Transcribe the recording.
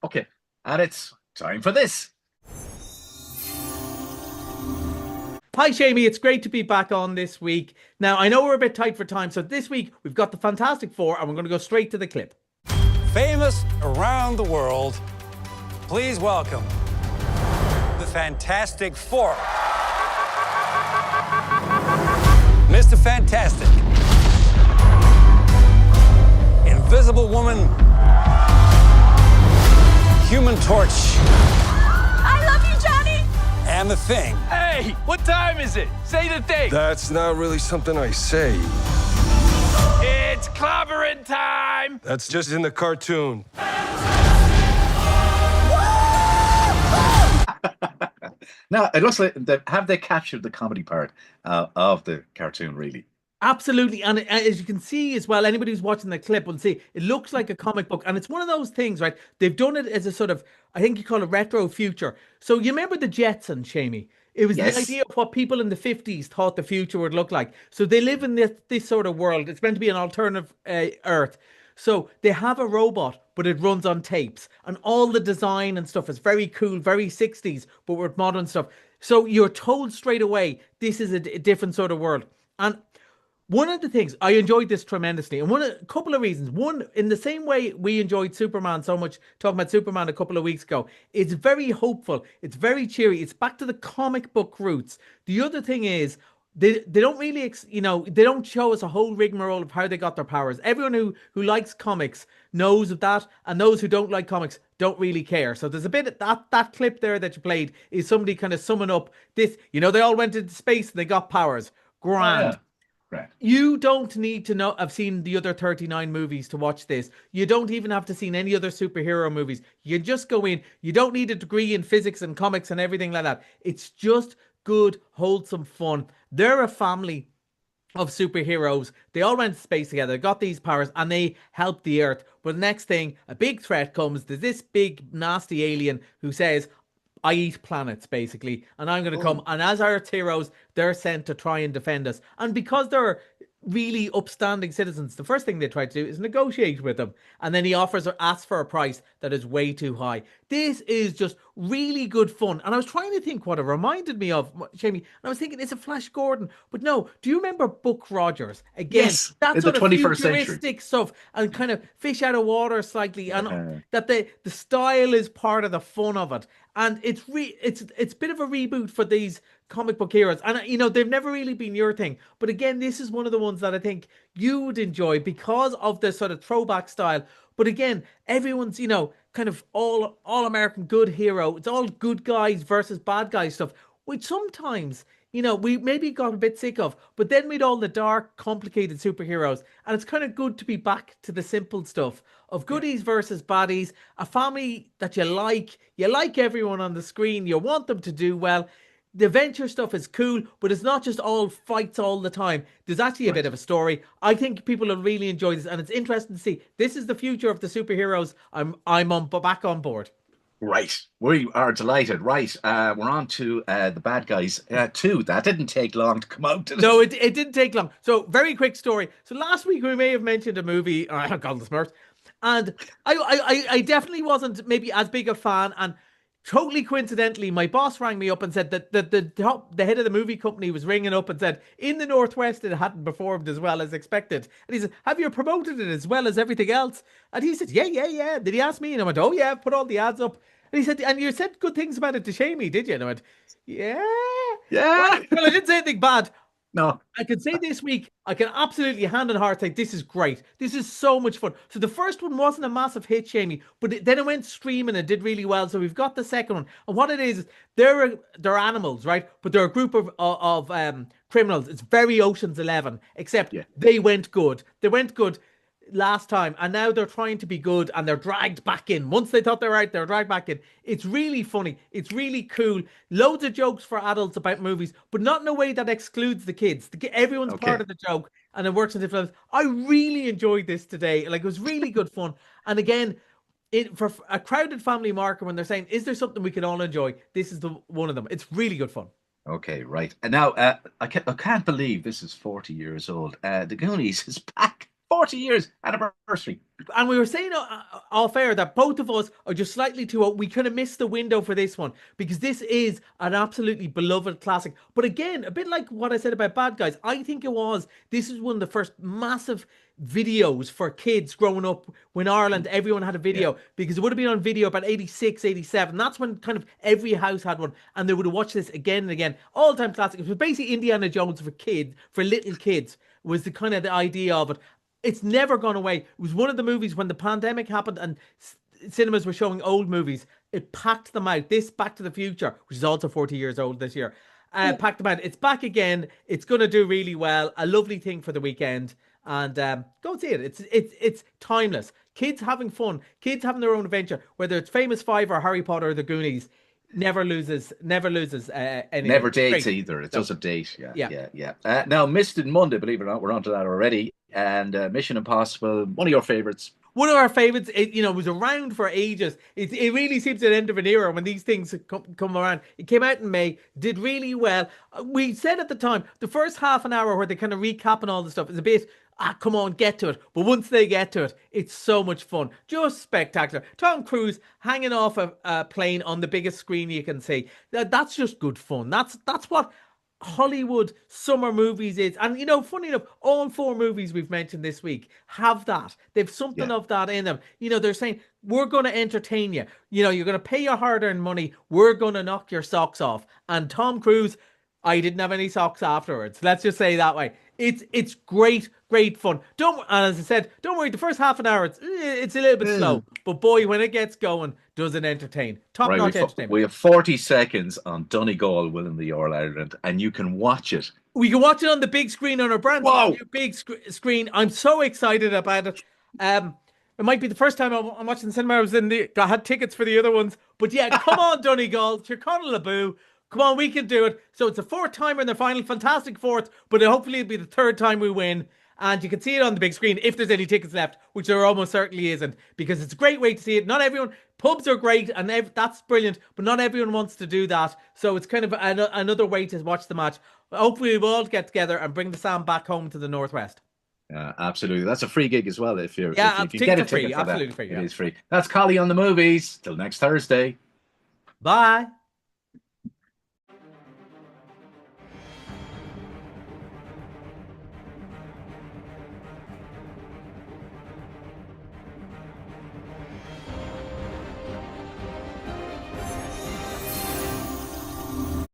Okay, and it's time for this. Hi, Seamie. It's great to be back on this week. Now, I know we're a bit tight for time, so this week we've got the Fantastic Four, and we're going to go straight to the clip. Famous around the world, please welcome the Fantastic Four. Mr. Fantastic, Invisible Woman, Human Torch, I love you, Johnny! and The Thing. Hey, what time is it? Say the thing. That's not really something I say. It's clobbering time. That's just in the cartoon. Now, it looks like have they captured the comedy part of the cartoon, really? Absolutely. And as you can see as well, anybody who's watching the clip will see it looks like a comic book. And it's one of those things, right? They've done it as a sort of, I think you call it retro future. So you remember the Jetsons, Shamey? It was Yes. the idea of what people in the 50s thought the future would look like. So they live in this sort of world. It's meant to be an alternative Earth. So they have a robot, but it runs on tapes. And all the design and stuff is very cool, very 60s, but with modern stuff. So you're told straight away, this is a different sort of world. And one of the things I enjoyed this tremendously, and a couple of reasons. One, in the same way we enjoyed Superman so much, talking about Superman a couple of weeks ago, it's very hopeful, it's very cheery, it's back to the comic book roots. The other thing is they don't really they don't show us a whole rigmarole of how they got their powers. Everyone who likes comics knows of that, and those who don't like comics don't really care. So there's a bit of that clip there that you played is somebody kind of summing up this. They all went into space and they got powers. Grand. Yeah. Right. You don't need to know. I've seen the other 39 movies to watch this. You don't even have to see any other superhero movies. You just go in. You don't need a degree in physics and comics and everything like that. It's just good, wholesome fun. They're a family of superheroes. They all went to space together, got these powers, and they helped the Earth. But the next thing, a big threat comes. There's this big, nasty alien who says, I eat planets, basically, and I'm going to come. And as Earth's heroes, they're sent to try and defend us. And because they're really upstanding citizens, the first thing they try to do is negotiate with them. And then he offers or asks for a price that is way too high. This is just really good fun. And I was trying to think what it reminded me of, Jamie. And I was thinking, it's a Flash Gordon. But no, do you remember Buck Rogers? Again, Yes, that in sort the of 21st century. futuristic stuff and kind of fish out of water slightly. And that the style is part of the fun of it. And it's a bit of a reboot for these comic book heroes. And they've never really been your thing. But again, this is one of the ones that I think you would enjoy because of the sort of throwback style. But again, everyone's, kind of all American good hero. It's all good guys versus bad guys stuff, which sometimes, we maybe got a bit sick of. But then we'd all the dark, complicated superheroes. And it's kind of good to be back to the simple stuff of goodies versus baddies, a family that you like everyone on the screen, you want them to do well. The adventure stuff is cool, but it's not just all fights all the time. There's actually a bit of a story. I think people will really enjoy this, and it's interesting to see. This is the future of the superheroes. I'm back on board. Right. We are delighted. Right. We're on to the bad guys too. That didn't take long to come out. No, it didn't take long. So, very quick story. So, last week we may have mentioned a movie, God the Smurfs, and I definitely wasn't maybe as big a fan. And totally coincidentally, my boss rang me up and said that the head of the movie company was ringing up and said in the Northwest it hadn't performed as well as expected. And he said, "Have you promoted it as well as everything else?" And he said, "Yeah." Did he ask me? And I went, "Oh yeah, put all the ads up." And he said, "And you said good things about it to Shamey, did you?" And I went, "Yeah." Yeah. Well, I didn't say anything bad. No. I can say this week, I can absolutely hand on heart say this is great. This is so much fun. So the first one wasn't a massive hit, Shamey, but then it went streaming and did really well. So we've got the second one, and what it is they're animals, right? But they're a group of criminals. It's very Ocean's 11, except they went good. They went good last time, and now they're trying to be good, and they're dragged back in. Once they thought they're right, they're dragged back in. It's really funny. It's really cool. Loads of jokes for adults about movies, but not in a way that excludes the kids. Everyone's part of the joke, and it works in different levels. I really enjoyed this today. Like, it was really good fun. And again, for a crowded family marker, when they're saying, "Is there something we can all enjoy?" This is the one of them. It's really good fun. Okay, right. And now I can't believe this is 40 years old. The Goonies is back. 40 years anniversary. And we were saying off air that both of us are just slightly too old. We kind of missed the window for this one because this is an absolutely beloved classic. But again, a bit like what I said about Bad Guys, I think this is one of the first massive videos for kids growing up when Ireland, everyone had a video because it would have been on video about 86, 87. That's when kind of every house had one and they would have watched this again and again. All-time classic. It was basically Indiana Jones for kids, for little kids was the kind of the idea of it. It's never gone away. It was one of the movies when the pandemic happened and cinemas were showing old movies. It packed them out. This Back to the Future, which is also 40 years old this year, packed them out. It's back again. It's going to do really well. A lovely thing for the weekend. And go see it. It's timeless. Kids having fun. Kids having their own adventure. Whether it's Famous Five or Harry Potter or The Goonies, never loses anything. Never dates either. It doesn't date. Yeah. Now, Missed in Monday, believe it or not, we're onto that already. And Mission Impossible, one of your favorites. One of our favorites. It was around for ages. It really seems at the end of an era when these things come around. It came out in May, did really well. We said at the time, the first half an hour where they kind of recapping all the stuff is a bit, come on, get to it. But once they get to it, it's so much fun. Just spectacular. Tom Cruise hanging off a plane on the biggest screen you can see. That's just good fun. That's what Hollywood summer movies is. And funny enough, all 4 movies we've mentioned this week have that. They've something of that in them. They're saying, we're going to entertain you. You're going to pay your hard-earned money. We're going to knock your socks off. And Tom Cruise, I didn't have any socks afterwards. Let's just say that way. It's great fun. And as I said, don't worry, the first half an hour, it's a little bit slow. But boy, when it gets going, does it entertain. Top-notch entertainment. We have 40 seconds on Donegal winning the All-Ireland, and you can watch it. We can watch it on the big screen on our brand new big screen. I'm so excited about it. It might be the first time I'm watching the cinema. I had tickets for the other ones. But yeah, come on, Donegal. Chirconnell Laboo. Come on, we can do it. So it's a 4th timer in the final. Fantastic 4th. But hopefully it'll be the 3rd time we win. And you can see it on the big screen if there's any tickets left, which there almost certainly isn't, because it's a great way to see it. Not everyone, pubs are great and that's brilliant, but not everyone wants to do that. So it's kind of another way to watch the match. Hopefully we'll all get together and bring the sound back home to the Northwest. Yeah, absolutely. That's a free gig as well. If you get a ticket free, absolutely free. It is free. That's Collie on the Movies. Till next Thursday. Bye.